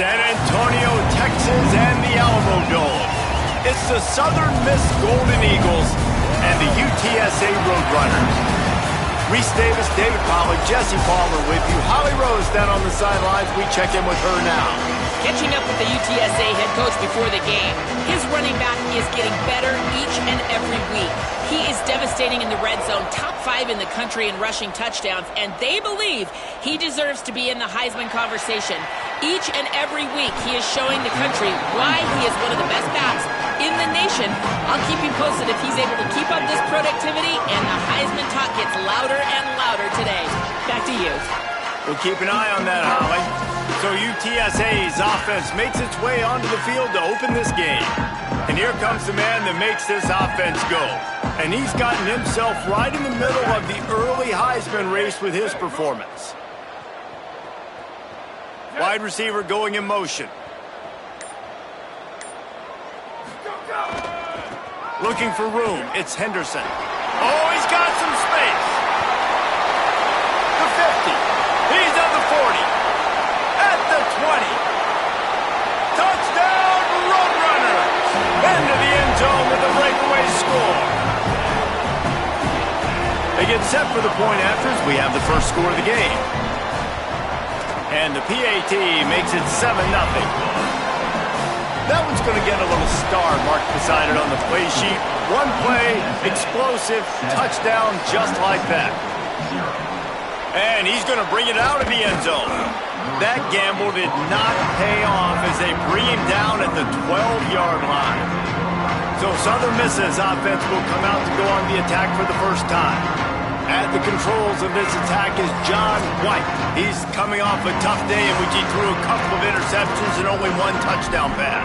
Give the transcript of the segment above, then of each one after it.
San Antonio, Texas, and the Alamo Dome. It's the Southern Miss Golden Eagles and the UTSA Roadrunners. Reese Davis, David Pollard, Jesse Palmer with you. Holly Rose down on the sidelines. We check in with her now. Catching up with the UTSA head coach before the game, his running back is getting better each and every week. He is devastating in the red zone, top 5 in the country in rushing touchdowns, and they believe he deserves to be in the Heisman conversation. Each and every week, he is showing the country why he is one of the best backs in the nation. I'll keep you posted if he's able to keep up this productivity, and the Heisman talk gets louder and louder today. Back to you. We'll keep an eye on that, Holly. So UTSA's offense makes its way onto the field to open this game. And here comes the man that makes this offense go. And he's gotten himself right in the middle of the early Heisman race with his performance. Wide receiver going in motion. Looking for room. It's Henderson. Oh, he's got some space. The 50. He's at the 40. At the 20. Touchdown, Roadrunners! Into the end zone with a breakaway score. They get set for the point afters. We have the first score of the game. And the PAT makes it 7-0. That one's going to get a little star marked beside it on the play sheet. One play, explosive, touchdown just like that. And he's going to bring it out of the end zone. That gamble did not pay off as they bring him down at the 12-yard line. So Southern Miss's offense will come out to go on the attack for the first time. At the controls of this attack is John White. He's coming off a tough day in which he threw a couple of interceptions and only one touchdown pass.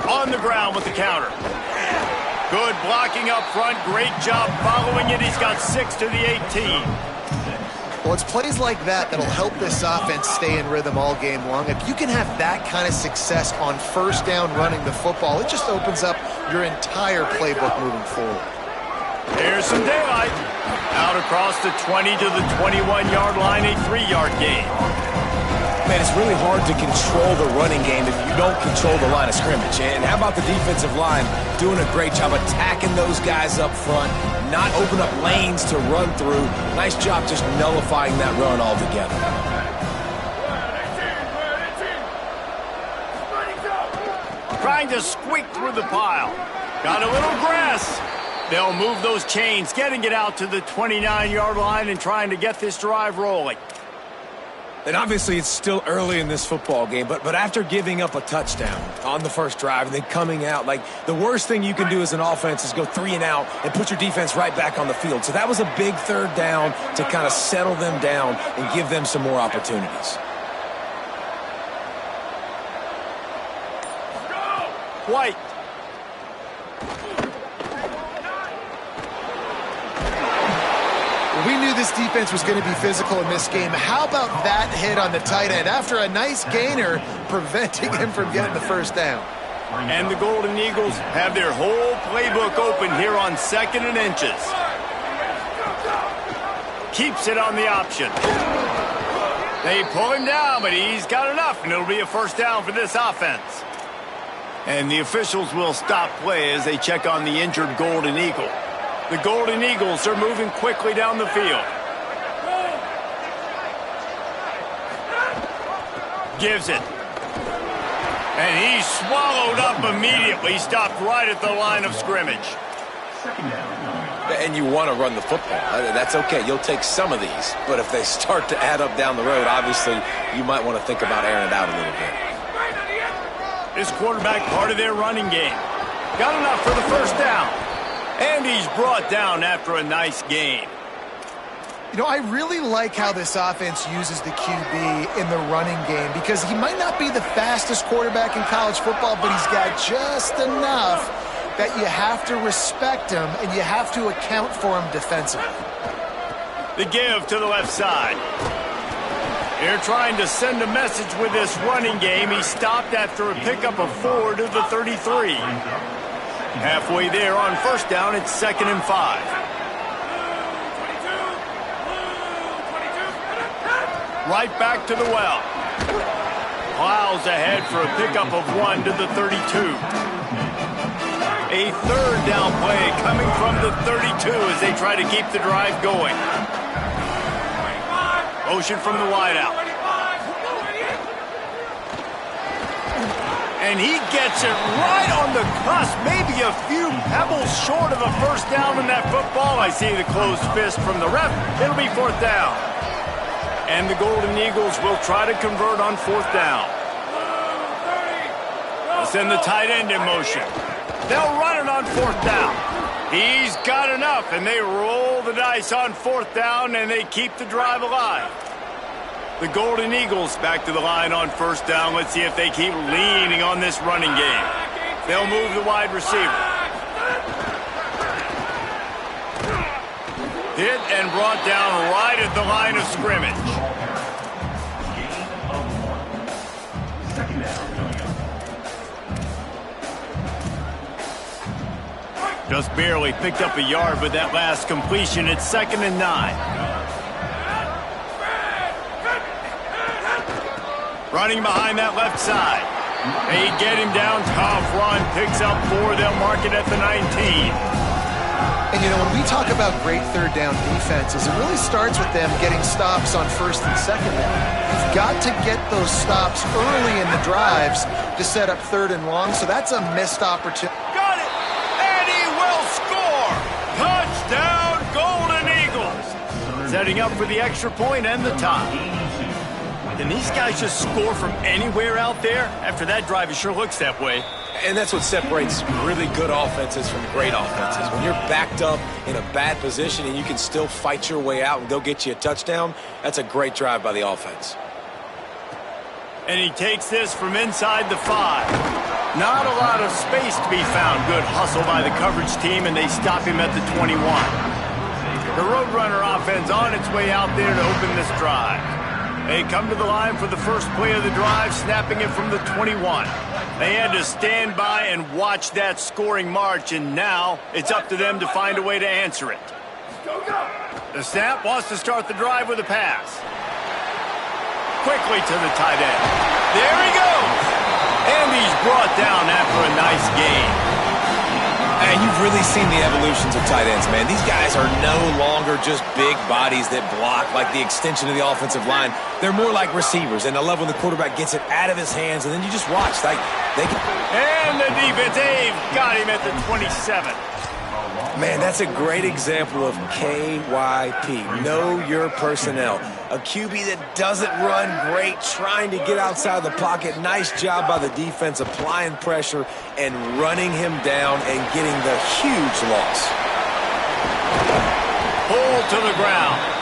On the ground with the counter. Good blocking up front. Great job following it. He's got 6 to the 18. Well, it's plays like that that'll help this offense stay in rhythm all game long. If you can have that kind of success on first down running the football, it just opens up your entire playbook moving forward. Here's some daylight. Out across the 20 to the 21-yard line, a 3-yard gain. Man, it's really hard to control the running game if you don't control the line of scrimmage. And how about the defensive line doing a great job attacking those guys up front, not open up lanes to run through. Nice job just nullifying that run altogether. Trying to squeak through the pile. Got a little grass. They'll move those chains, getting it out to the 29-yard line and trying to get this drive rolling. And obviously it's still early in this football game, but after giving up a touchdown on the first drive and then coming out, like the worst thing you can do as an offense is go 3 and out and put your defense right back on the field. So that was a big third down to kind of settle them down and give them some more opportunities. White. We knew this defense was going to be physical in this game. How about that hit on the tight end after a nice gainer preventing him from getting the first down? And the Golden Eagles have their whole playbook open here on 2nd and inches. Keeps it on the option. They pull him down, but he's got enough, and it'll be a first down for this offense. And the officials will stop play as they check on the injured Golden Eagle. The Golden Eagles are moving quickly down the field. Gives it. And he's swallowed up immediately. Stopped right at the line of scrimmage. And you want to run the football. That's okay. You'll take some of these. But if they start to add up down the road, obviously you might want to think about airing it out a little bit. This quarterback part of their running game. Got enough for the first down. And he's brought down after a nice gain. You know, I really like how this offense uses the QB in the running game because he might not be the fastest quarterback in college football, but he's got just enough that you have to respect him and you have to account for him defensively. The give to the left side. They're trying to send a message with this running game. He stopped after a pickup of 4 to the 33. Halfway there on first down, it's 2nd and 5. Right back to the well. Plows ahead for a pickup of 1 to the 32. A 3rd down play coming from the 32 as they try to keep the drive going. Motion from the wideout. And he gets it right on the cusp, maybe a few pebbles short of a first down in that football. I see the closed fist from the ref. It'll be 4th down. And the Golden Eagles will try to convert on 4th down. They'll send the tight end in motion. They'll run it on 4th down. He's got enough, and they roll the dice on 4th down, and they keep the drive alive. The Golden Eagles back to the line on 1st down. Let's see if they keep leaning on this running game. They'll move the wide receiver. Hit and brought down right at the line of scrimmage. Just barely picked up a yard with that last completion. It's 2nd and 9. Running behind that left side. They get him down. Tough run. Picks up 4. They'll mark it at the 19. And, you know, when we talk about great 3rd down defenses, it really starts with them getting stops on 1st and 2nd down. You've got to get those stops early in the drives to set up 3rd and long, so that's a missed opportunity. Got it! And he will score! Touchdown, Golden Eagles! Setting up for the extra point and the tie. Can these guys just score from anywhere out there? After that drive, it sure looks that way. And that's what separates really good offenses from great offenses. When you're backed up in a bad position and you can still fight your way out and go get you a touchdown, that's a great drive by the offense. And he takes this from inside the 5. Not a lot of space to be found. Good hustle by the coverage team, and they stop him at the 21. The Roadrunner offense on its way out there to open this drive. They come to the line for the first play of the drive, snapping it from the 21. They had to stand by and watch that scoring march, and now it's up to them to find a way to answer it. The snap wants to start the drive with a pass. Quickly to the tight end. There he goes! And he's brought down after a nice gain. And you've really seen the evolutions of tight ends, man. These guys are no longer just big bodies that block like the extension of the offensive line. They're more like receivers, and I love when the quarterback gets it out of his hands, and then you just watch. Like they can... And the defense, they've got him at the 27. Man, that's a great example of KYP. Know your personnel. A QB that doesn't run great, trying to get outside the pocket. Nice job by the defense applying pressure and running him down and getting the huge loss. Pulled to the ground.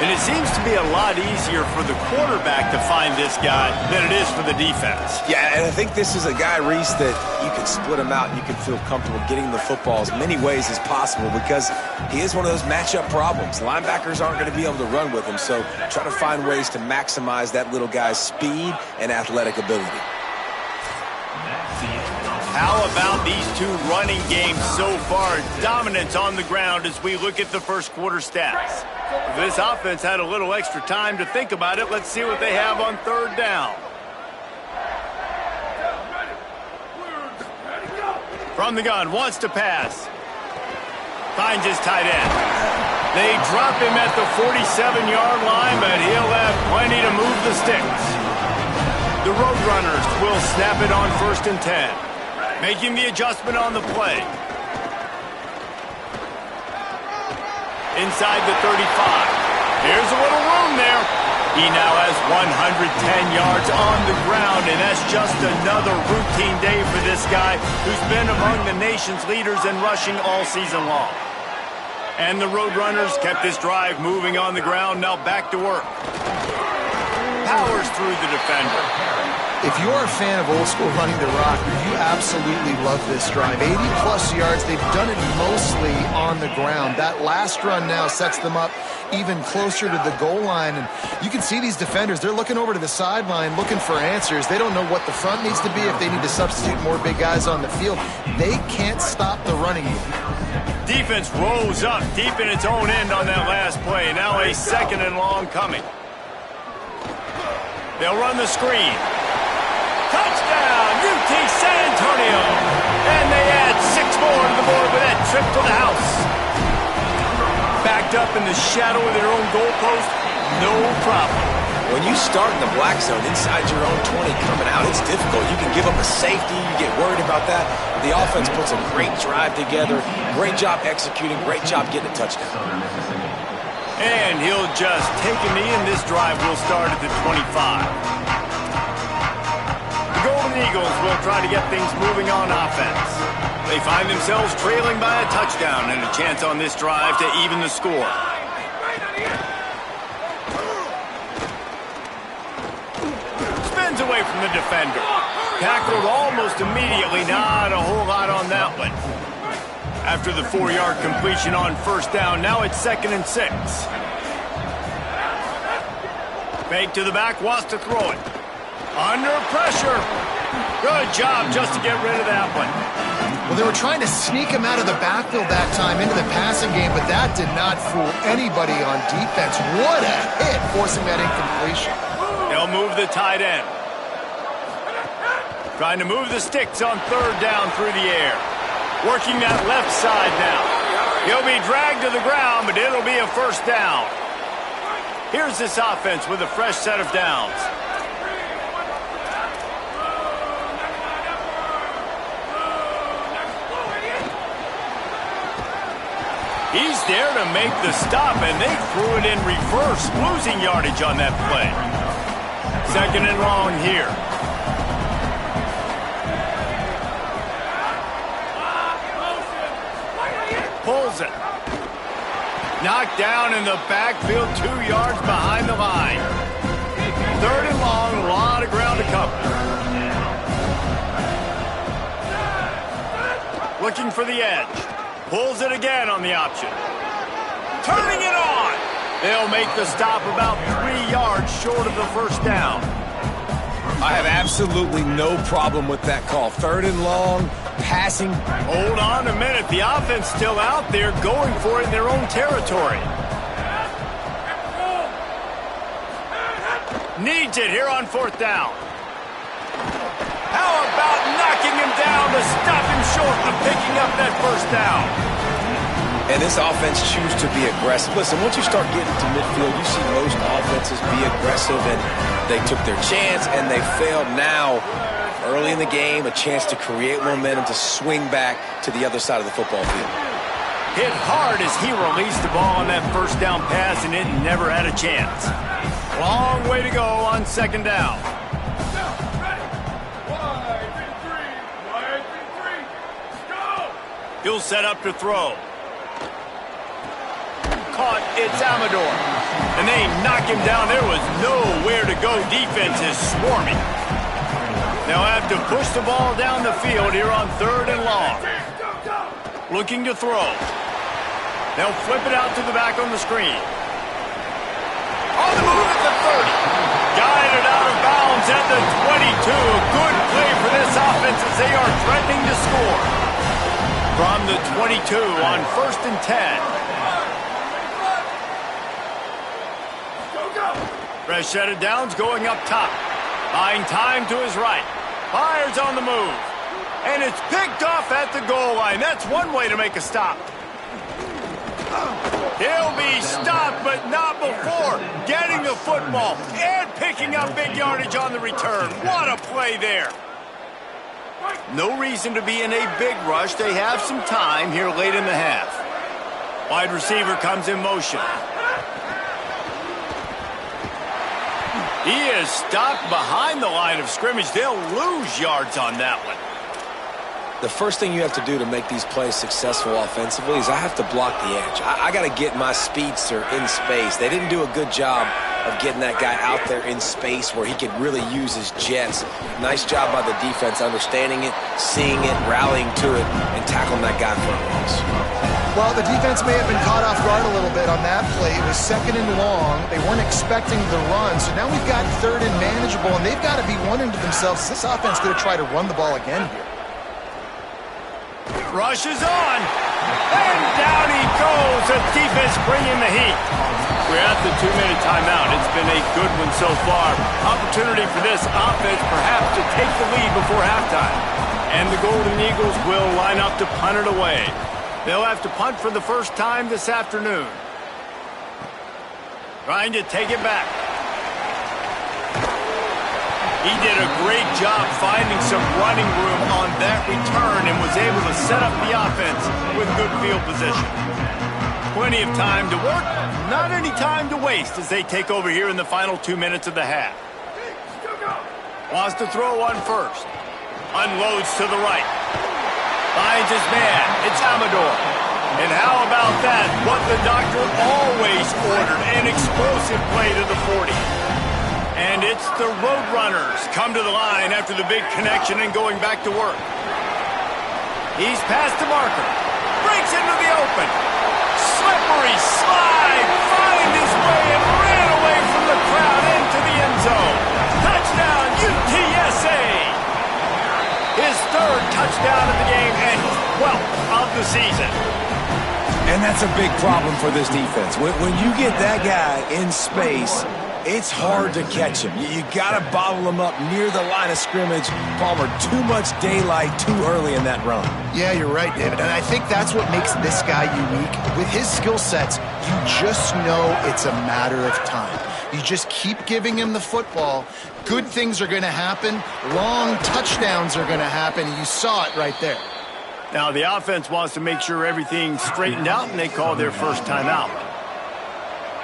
And it seems to be a lot easier for the quarterback to find this guy than it is for the defense. Yeah, and I think this is a guy, Reese, that you can split him out and you can feel comfortable getting the football as many ways as possible because he is one of those matchup problems. Linebackers aren't going to be able to run with him, so try to find ways to maximize that little guy's speed and athletic ability. How about these two running games so far? Dominance on the ground as we look at the first quarter stats. If this offense had a little extra time to think about it, let's see what they have on 3rd down. From the gun, wants to pass. Finds his tight end. They drop him at the 47-yard line, but he'll have plenty to move the sticks. The Roadrunners will snap it on 1st and 10. Making the adjustment on the play. Inside the 35. There's a little room there. He now has 110 yards on the ground, and that's just another routine day for this guy who's been among the nation's leaders in rushing all season long. And the Roadrunners kept this drive moving on the ground, now back to work. Powers through the defender. If you're a fan of old school running the rock, you absolutely love this drive. 80-plus yards. They've done it mostly on the ground. That last run now sets them up even closer to the goal line. And you can see these defenders, they're looking over to the sideline looking for answers. They don't know what the front needs to be, if they need to substitute more big guys on the field. They can't stop the running game. Defense rolls up deep in its own end on that last play. Now a 2nd and long coming. They'll run the screen. Touchdown, UT San Antonio. And they add 6 more to the board with that trip to the house. Backed up in the shadow of their own goalpost, no problem. When you start in the black zone inside your own 20 coming out, it's difficult. You can give up a safety. You get worried about that. The offense puts a great drive together. Great job executing. Great job getting a touchdown. And he'll just take a knee, and this drive will start at the 25. The Golden Eagles will try to get things moving on offense. They find themselves trailing by a touchdown and a chance on this drive to even the score. Spins away from the defender. Tackled almost immediately. Not a whole lot on that one. After the 4-yard completion on 1st down, now it's 2nd and 6. Fake to the back, wants to throw it. Under pressure. Good job just to get rid of that one. Well, they were trying to sneak him out of the backfield that time into the passing game, but that did not fool anybody on defense. What a hit, forcing that incompletion. They'll move the tight end. Trying to move the sticks on 3rd down through the air. Working that left side now. He'll be dragged to the ground, but it'll be a 1st down. Here's this offense with a fresh set of downs. He's there to make the stop, and they threw it in reverse, losing yardage on that play. 2nd and long here. Pulls it. Knocked down in the backfield, 2 yards behind the line. 3rd and long, a lot of ground to cover. Looking for the edge. Pulls it again on the option. Turning it on. They'll make the stop about 3 yards short of the 1st down. I have absolutely no problem with that call. 3rd and long, passing. Hold on a minute. The offense still out there going for it in their own territory. Needs it here on 4th down. How about knocking him down to stop him short of picking up that 1st down? And this offense chooses to be aggressive. Listen, once you start getting to midfield, you see most offenses be aggressive, and they took their chance, and they failed. Now, early in the game, a chance to create momentum, to swing back to the other side of the football field. Hit hard as he released the ball on that 1st down pass, and it never had a chance. Long way to go on 2nd down. He'll set up to throw. Caught, it's Amador. And they knock him down. There was nowhere to go. Defense is swarming. They'll have to push the ball down the field here on 3rd and long. Looking to throw. They'll flip it out to the back on the screen. On the move at the 30. Guided out of bounds at the 22. A good play for this offense as they are threatening to score. From the 22 on 1st and 10. Fresh set of downs going up top. Buying time to his right. Fires on the move. And it's picked off at the goal line. That's one way to make a stop. He'll be stopped, but not before getting the football and picking up big yardage on the return. What a play there. No reason to be in a big rush. They have some time here late in the half. Wide receiver comes in motion. He is stopped behind the line of scrimmage. They'll lose yards on that one. the first thing you have to do to make these plays successful offensively is I have to block the edge. I got to get my speedster in space. They didn't do a good job of getting that guy out there in space where he could really use his jets. Nice job by the defense understanding it, seeing it, rallying to it, and tackling that guy for a loss. Well, the defense may have been caught off guard a little bit on that play. It was 2nd and long. They weren't expecting the run, so now we've got 3rd and manageable, and they've got to be wondering to themselves, is this offense going to try to run the ball again here? Rushes on, and down he goes. The defense bringing the heat. We're at the 2-minute timeout. It's been a good one so far. Opportunity for this offense perhaps to take the lead before halftime. And the Golden Eagles will line up to punt it away. They'll have to punt for the first time this afternoon. Trying to take it back. He did a great job finding some running room on that return and was able to set up the offense with good field position. Plenty of time to work, not any time to waste as they take over here in the final 2 minutes of the half. Wants to throw one first. Unloads to the right. Finds his man. It's Amador. And how about that? What the doctor always ordered, an explosive play to the 40. And it's the Roadrunners come to the line after the big connection and going back to work. He's past the marker. Breaks into the open. Slippery slide. Found his way and ran away from the crowd into the end zone. Touchdown, UTSA. His 3rd touchdown of the game and 12th of the season. And that's a big problem for this defense. When you get that guy in space, it's hard to catch him. You got to bottle him up near the line of scrimmage. Palmer, too much daylight too early in that run. Yeah, you're right, David. And I think that's what makes this guy unique. With his skill sets, you just know it's a matter of time. You just keep giving him the football. Good things are going to happen. Long touchdowns are going to happen. You saw it right there. Now, the offense wants to make sure everything's straightened out, and they call their first timeout.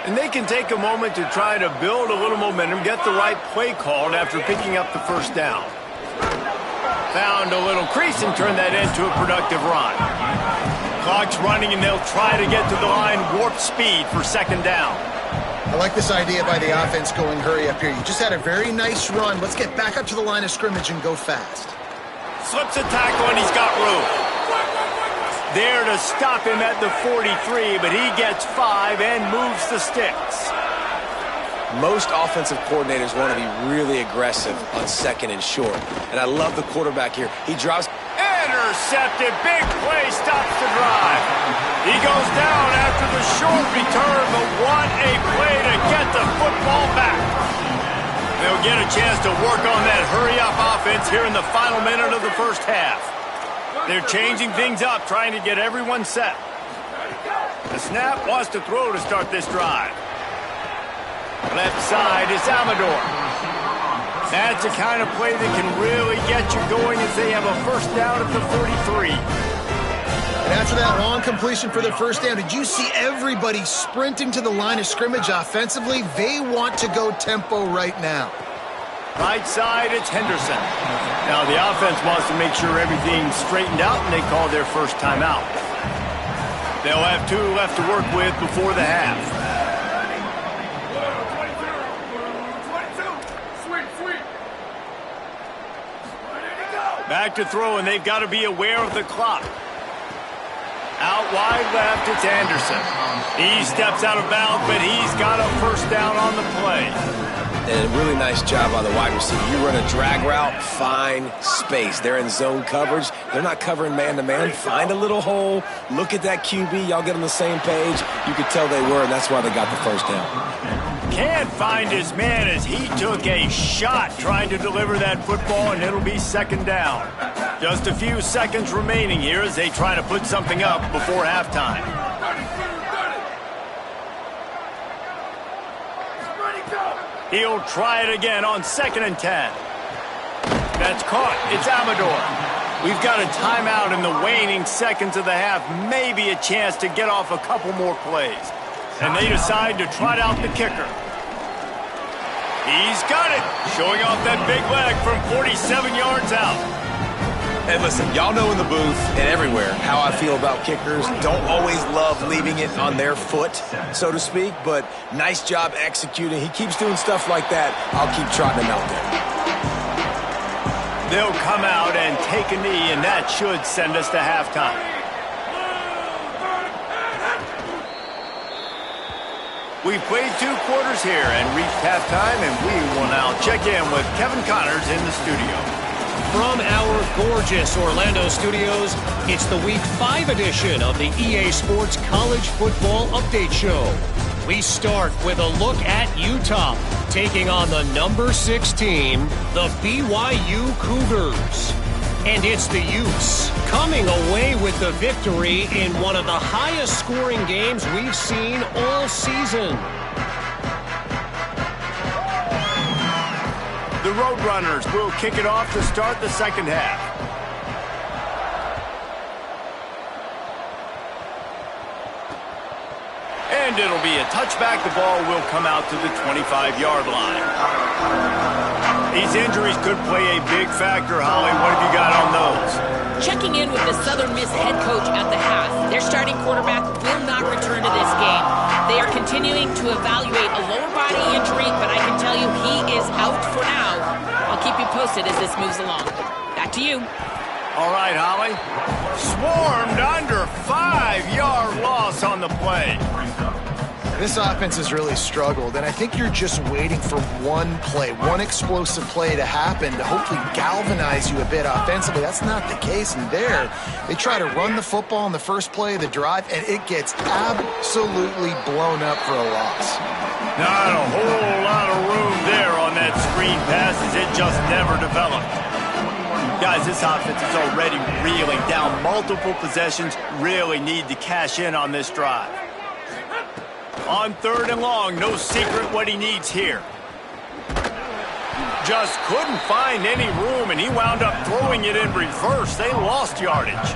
And they can take a moment to try to build a little momentum, get the right play called after picking up the first down. Found a little crease and turned that into a productive run. Clock's running, and they'll try to get to the line warp speed for 2nd down. I like this idea by the offense going hurry up here. You just had a very nice run. Let's get back up to the line of scrimmage and go fast. Slips a tackle, and he's got room. There to stop him at the 43, but he gets 5 and moves the sticks. Most offensive coordinators want to be really aggressive on 2nd and short. And I love the quarterback here. He drops. Intercepted. Big play stops the drive. He goes down after the short return, but what a play to get the football back. They'll get a chance to work on that hurry-up offense here in the final minute of the first half. They're changing things up, trying to get everyone set. The snap wants to throw to start this drive. Left side is Amador. That's the kind of play that can really get you going as they have a first down at the 43. And after that long completion for the first down, did you see everybody sprinting to the line of scrimmage offensively? They want to go tempo right now. Right side, it's Henderson. Now the offense wants to make sure everything's straightened out, and they call their first timeout. They'll have 2 left to work with before the half. Back to throw, and they've got to be aware of the clock. Out wide left, it's Anderson. He steps out of bounds, but he's got a first down on the play. And a really nice job by the wide receiver. You run a drag route, find space. They're in zone coverage. They're not covering man-to-man. Find a little hole. Look at that QB. Y'all get on the same page. You could tell they were, and that's why they got the first down. Can't find his man as he took a shot trying to deliver that football, and it'll be 2nd down. Just a few seconds remaining here as they try to put something up before halftime. He'll try it again on 2nd and 10. That's caught. It's Amador. We've got a timeout in the waning seconds of the half. Maybe a chance to get off a couple more plays. And they decide to trot out the kicker. He's got it. Showing off that big leg from 47 yards out. And listen, y'all know in the booth and everywhere how I feel about kickers. Don't always love leaving it on their foot, so to speak, but nice job executing. He keeps doing stuff like that. I'll keep trotting him out there. They'll come out and take a knee, and that should send us to halftime. We've played 2 quarters here and reached halftime, and we will now check in with Kevin Connors in the studio. From our gorgeous Orlando studios, it's the Week 5 edition of the EA Sports College Football Update Show. We start with a look at Utah, taking on the number 6 team, the BYU Cougars. And it's the Utes coming away with the victory in one of the highest scoring games we've seen all season. The Roadrunners will kick it off to start the second half. And it'll be a touchback. The ball will come out to the 25-yard line. These injuries could play a big factor, Holly. What have you got on those? Checking in with the Southern Miss head coach at the half. Their starting quarterback will not return to this game. They are continuing to evaluate a lower body injury, but I can tell you he is out for now. I'll keep you posted as this moves along. Back to you. All right, Holly. Swarmed under 5-yard loss on the play. This offense has really struggled, and I think you're just waiting for one play, one explosive play to happen to hopefully galvanize you a bit offensively. That's not the case, and there they try to run the football in the first play of the drive, and it gets absolutely blown up for a loss. Not a whole lot of room there on that screen pass as it just never developed. Guys, this offense is already reeling down multiple possessions, really need to cash in on this drive. On 3rd and long, no secret what he needs here. Just couldn't find any room, and he wound up throwing it in reverse. They lost yardage.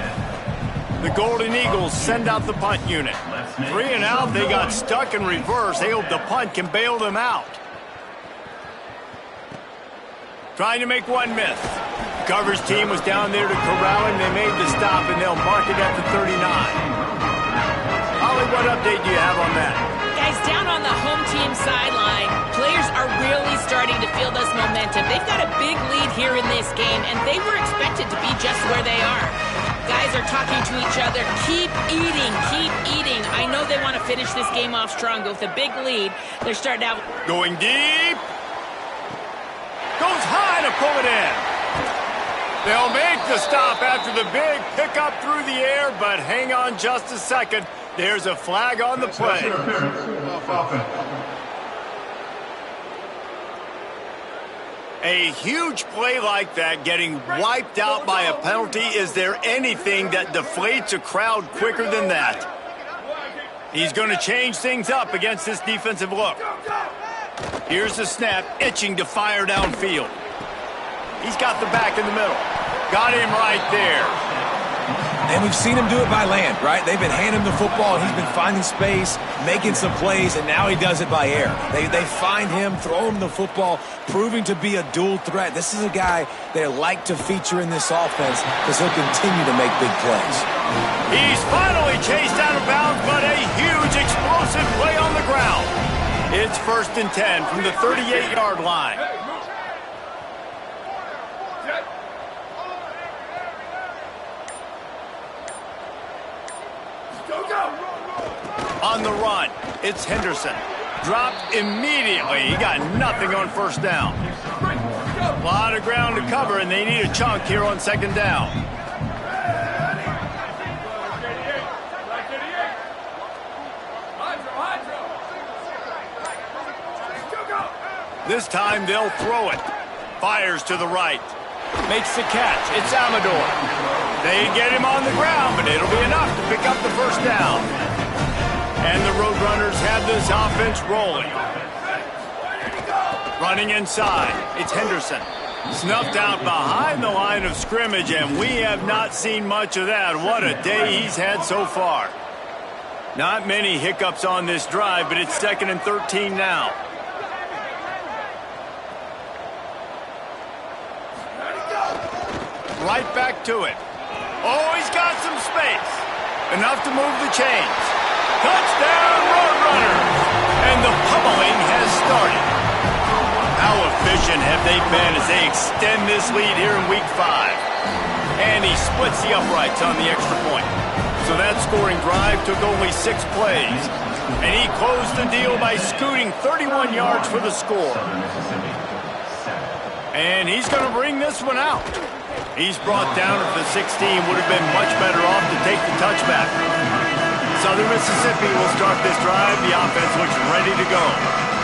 The Golden Eagles send out the punt unit. 3 and out, they got stuck in reverse. They hope the punt can bail them out. Trying to make one miss. The coverage team was down there to corral him. They made the stop, and they'll mark it at the 39. Holly, what update do you have on that? Guys, down on the home team sideline, players are really starting to feel this momentum. They've got a big lead here in this game, and they were expected to be just where they are. Guys are talking to each other. Keep eating, keep eating. I know they want to finish this game off strong, but with a big lead, they're starting out. Going deep. Goes high to pull it in. They'll make the stop after the big pickup through the air, but hang on just a second. There's a flag on the play. A huge play like that getting wiped out by a penalty. Is there anything that deflates a crowd quicker than that? He's going to change things up against this defensive look. Here's the snap, itching to fire downfield. He's got the back in the middle. Got him right there. And we've seen him do it by land, right? They've been handing him the football, and he's been finding space, making some plays, and now he does it by air. They find him, throw him the football, proving to be a dual threat. This is a guy they like to feature in this offense because he'll continue to make big plays. He's finally chased out of bounds, but a huge explosive play on the ground. It's 1st and 10 from the 38-yard line. On the run, it's Henderson. Dropped immediately. He got nothing on 1st down. A lot of ground to cover, and they need a chunk here on 2nd down. This time they'll throw it. Fires to the right. Makes the catch. It's Amador. They get him on the ground, but it'll be enough to pick up the 1st down. And the Roadrunners have this offense rolling. Running inside, it's Henderson. Snuffed out behind the line of scrimmage, and we have not seen much of that. What a day he's had so far. Not many hiccups on this drive, but it's 2nd and 13 now. right back to it. Oh, he's got some space. Enough to move the chains. Touchdown, Roadrunners! And the pummeling has started. How efficient have they been as they extend this lead here in Week 5? And he splits the uprights on the extra point. So that scoring drive took only 6 plays. And he closed the deal by scooting 31 yards for the score. And he's going to bring this one out. He's brought down at the 16. Would have been much better off to take the touchback. Southern Mississippi will start this drive. The offense looks ready to go.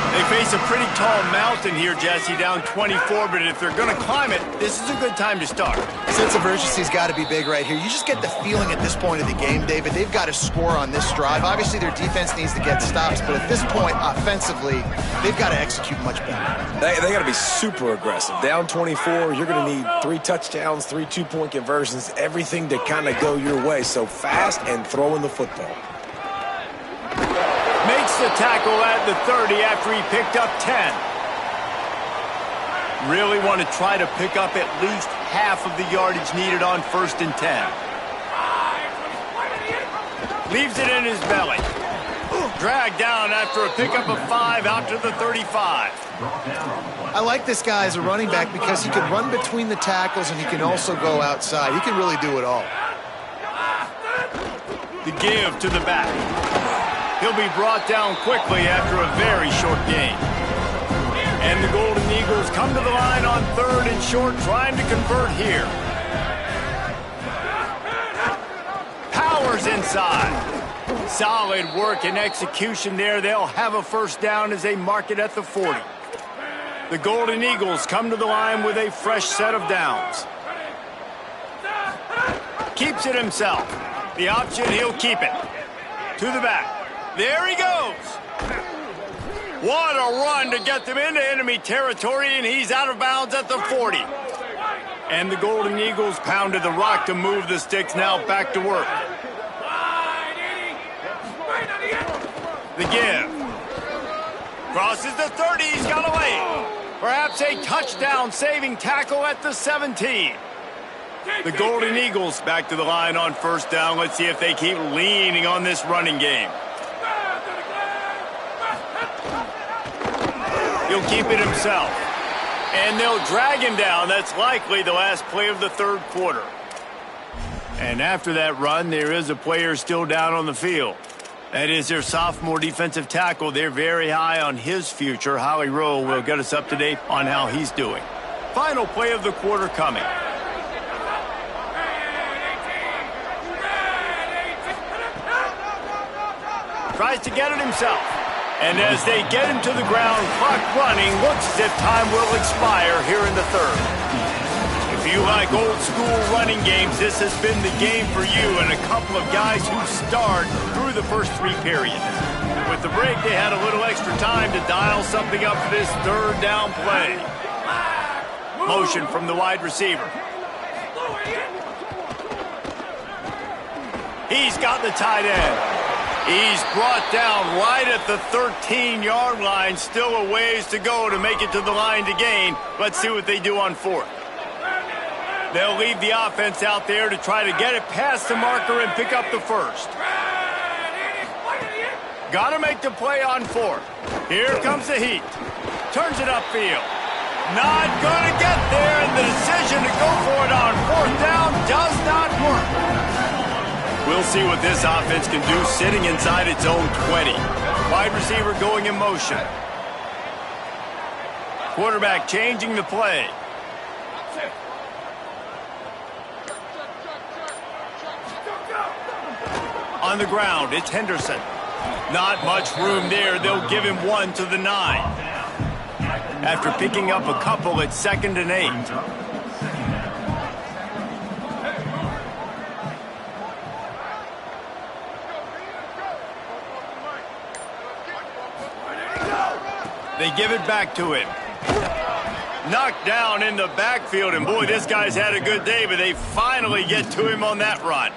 They face a pretty tall mountain here, Jesse, down 24, but if they're going to climb it, this is a good time to start. Sense of urgency's got to be big right here. You just get the feeling at this point of the game, David, they've got to score on this drive. Obviously, their defense needs to get stops, but at this point, offensively, they've got to execute much better. They got to be super aggressive. Down 24, you're going to need 3 touchdowns, 3 two-point conversions, everything to kind of go your way. So fast and throwing the football. Makes the tackle at the 30 after he picked up 10. Really want to try to pick up at least half of the yardage needed on 1st and 10. Leaves it in his belly. Dragged down after a pickup of 5 out to the 35. I like this guy as a running back because he can run between the tackles and he can also go outside. He can really do it all. The give to the back. He'll be brought down quickly after a very short gain. And the Golden Eagles come to the line on 3rd and short, trying to convert here. Powers inside. Solid work and execution there. They'll have a first down as they mark it at the 40. The Golden Eagles come to the line with a fresh set of downs. Keeps it himself. The option, he'll keep it. To the back. There he goes. What a run to get them into enemy territory, and he's out of bounds at the 40. And the Golden Eagles pounded the rock to move the sticks, now back to work. The give. Crosses the 30, he's got away. Perhaps a touchdown-saving tackle at the 17. The Golden Eagles back to the line on 1st down. Let's see if they keep leaning on this running game. He'll keep it himself. And they'll drag him down. That's likely the last play of the 3rd quarter. And after that run, there is a player still down on the field. That is their sophomore defensive tackle. They're very high on his future. Holly Rowe will get us up to date on how he's doing. Final play of the quarter coming. Tries to get it himself. And as they get him to the ground, clock running, looks as if time will expire here in the 3rd. If you like old school running games, this has been the game for you and a couple of guys who starred through the first 3 periods. With the break, they had a little extra time to dial something up for this 3rd down play. Motion from the wide receiver. He's got the tight end. He's brought down right at the 13-yard line. Still a ways to go to make it to the line to gain. Let's see what they do on 4th. They'll leave the offense out there to try to get it past the marker and pick up the 1st. Got to make the play on 4th. Here comes the heat. Turns it upfield. Not going to get there, and the decision to go for it on 4th down does not work. We'll see what this offense can do sitting inside its own 20. Wide receiver going in motion. Quarterback changing the play. On the ground, it's Henderson. Not much room there. They'll give him 1 to the 9. After picking up a couple at 2nd and 8. They give it back to him. Knocked down in the backfield, and boy, this guy's had a good day, but they finally get to him on that run.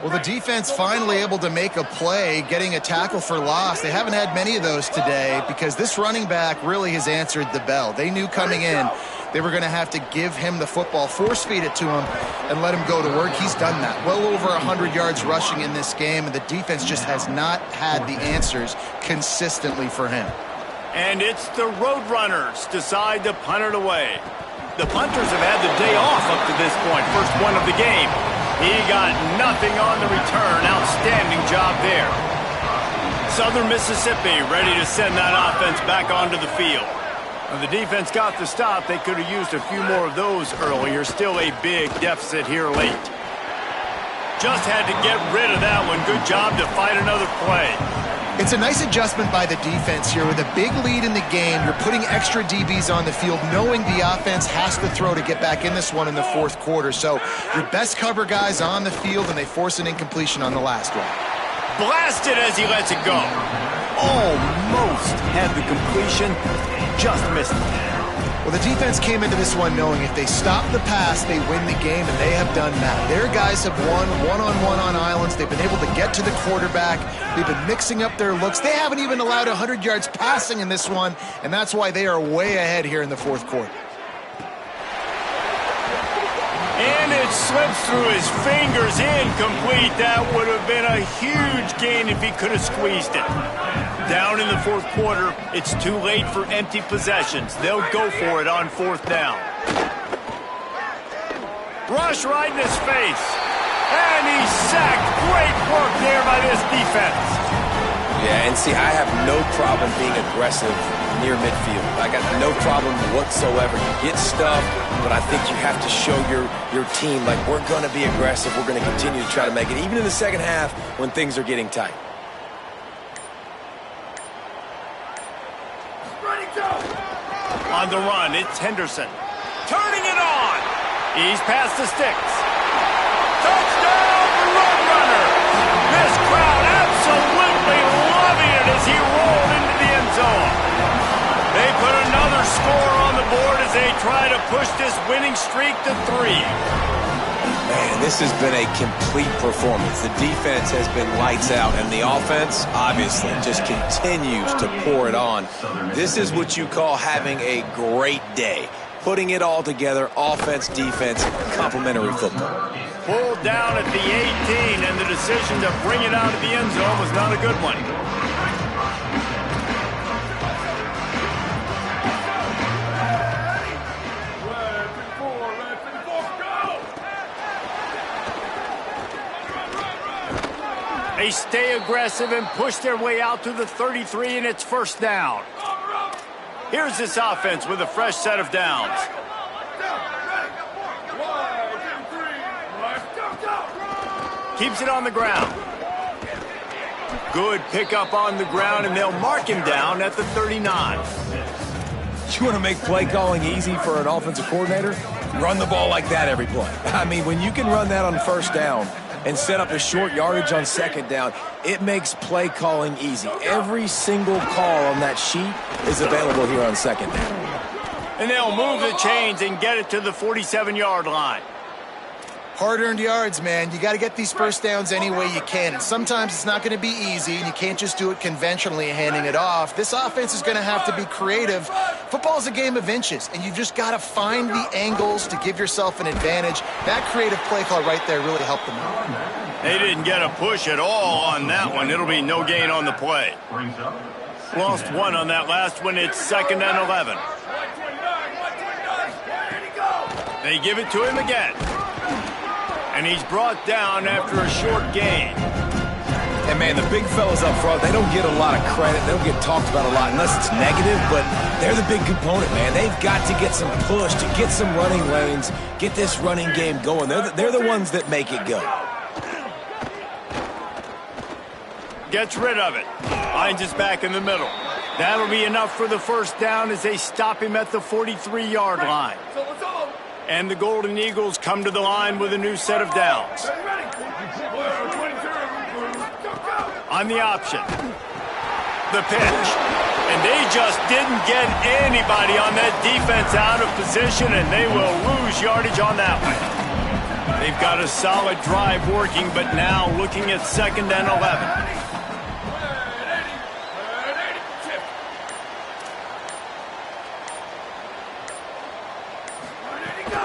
Well, the defense finally able to make a play, getting a tackle for loss. They haven't had many of those today because this running back really has answered the bell. They knew coming in they were going to have to give him the football, force-feed it to him, and let him go to work. He's done that. Well over 100 yards rushing in this game, and the defense just has not had the answers consistently for him. And it's the Roadrunners decide to punt it away. The punters have had the day off up to this point. First one of the game. He got nothing on the return. Outstanding job there. Southern Mississippi ready to send that offense back onto the field. When the defense got the stop, they could have used a few more of those earlier. Still a big deficit here late. Just had to get rid of that one. Good job to fight another play. It's a nice adjustment by the defense here. With a big lead in the game, you're putting extra DBs on the field, knowing the offense has to throw to get back in this one in the fourth quarter. So your best cover guys on the field, and they force an incompletion on the last one. Blasted as he lets it go. Almost had the completion, just missed it. Well, the defense came into this one knowing if they stop the pass, they win the game, and they have done that. Their guys have won one-on-one on islands. They've been able to get to the quarterback. They've been mixing up their looks. They haven't even allowed 100 yards passing in this one, and that's why they are way ahead here in the fourth quarter. And it slips through his fingers, incomplete. That would have been a huge gain if he could have squeezed it. Down in the fourth quarter, it's too late for empty possessions. They'll go for it on fourth down. Rush right in his face. And he's sacked. Great work there by this defense. Yeah, and see, I have no problem being aggressive near midfield. I got no problem whatsoever. You get stuffed, but I think you have to show your team, like, we're going to be aggressive. We're going to continue to try to make it, even in the second half when things are getting tight. On the run, it's Henderson. Turning it on. He's past the sticks. Touchdown, Roadrunner. This crowd absolutely loving it as he rolled into the end zone. They put another score on the board as they try to push this winning streak to 3. Man, this has been a complete performance. The defense has been lights out, and the offense, obviously, just continues to pour it on. This is what you call having a great day. Putting it all together, offense, defense, complementary football. Pulled down at the 18, and the decision to bring it out of the end zone was not a good one. They stay aggressive and push their way out to the 33, and it's first down. Here's this offense with a fresh set of downs. Keeps it on the ground. Good pickup on the ground, and they'll mark him down at the 39. You want to make play calling easy for an offensive coordinator? Run the ball like that every play. I mean, when you can run that on first down and set up a short yardage on second down, it makes play calling easy. Every single call on that sheet is available here on second down. And they'll move the chains and get it to the 47-yard line. Hard-earned yards, man. You got to get these first downs any way you can. And sometimes it's not going to be easy, and you can't just do it conventionally handing it off. This offense is going to have to be creative. Football is a game of inches, and you just got to find the angles to give yourself an advantage. That creative play call right there really helped them out. They didn't get a push at all on that one. It'll be no gain on the play. Lost one on that last one. It's 2nd and 11. They give it to him again. And he's brought down after a short gain. And, man, the big fellas up front, they don't get a lot of credit. They don't get talked about a lot unless it's negative, but they're the big component, man. They've got to get some push, to get some running lanes, get this running game going. They're the ones that make it go. Gets rid of it. Finds us back in the middle. That'll be enough for the first down as they stop him at the 43-yard line. And the Golden Eagles come to the line with a new set of downs. On the option. The pitch. And they just didn't get anybody on that defense out of position, and they will lose yardage on that one. They've got a solid drive working, but now looking at 2nd and 11.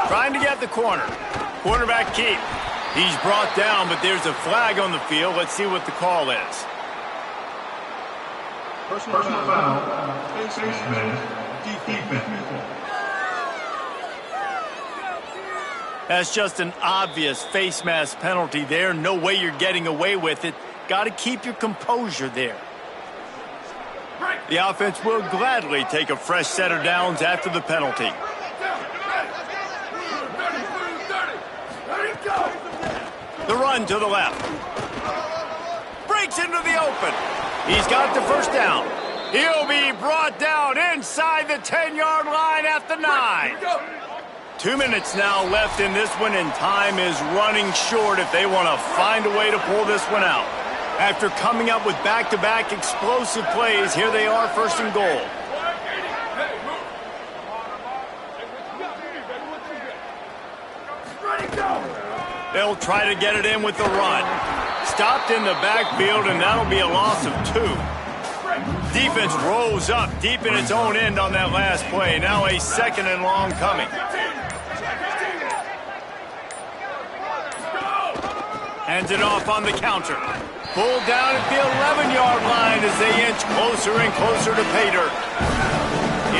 Trying to get the corner. Quarterback keep. He's brought down, but there's a flag on the field. Let's see what the call is. Personal foul. Face mask. Defense. That's just an obvious face mask penalty there. No way you're getting away with it. Got to keep your composure there. The offense will gladly take a fresh set of downs after the penalty. The run to the left. Breaks into the open. He's got the first down. He'll be brought down inside the 10-yard line at the 9. 2 minutes now left in this one, and time is running short if they want to find a way to pull this one out. After coming up with back-to-back explosive plays, here they are, first and goal. They'll try to get it in with the run. Stopped in the backfield, and that'll be a loss of 2. Defense rolls up deep in its own end on that last play. Now a second and long coming. Hands it off on the counter. Pulled down at the 11-yard line as they inch closer and closer to pay dirt.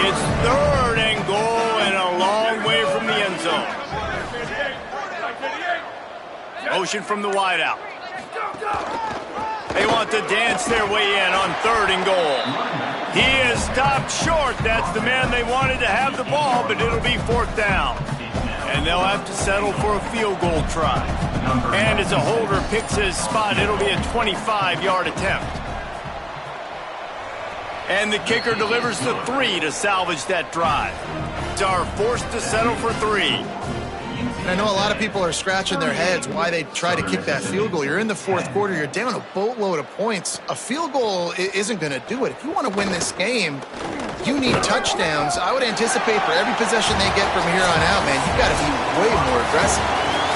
It's third and goal and a long way from the end zone. Motion from the wideout. They want to dance their way in on third and goal. He is stopped short. That's the man they wanted to have the ball, but it'll be fourth down. And they'll have to settle for a field goal try. And as a holder picks his spot, it'll be a 25-yard attempt. And the kicker delivers the 3 to salvage that drive. They are forced to settle for 3. And I know a lot of people are scratching their heads why they try to kick that field goal. You're in the fourth quarter. You're down a boatload of points. A field goal isn't going to do it. If you want to win this game, you need touchdowns. I would anticipate for every possession they get from here on out, man, you've got to be way more aggressive.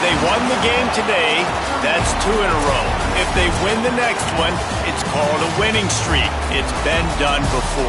They won the game today. That's 2 in a row. If they win the next one, it's called a winning streak. It's been done before.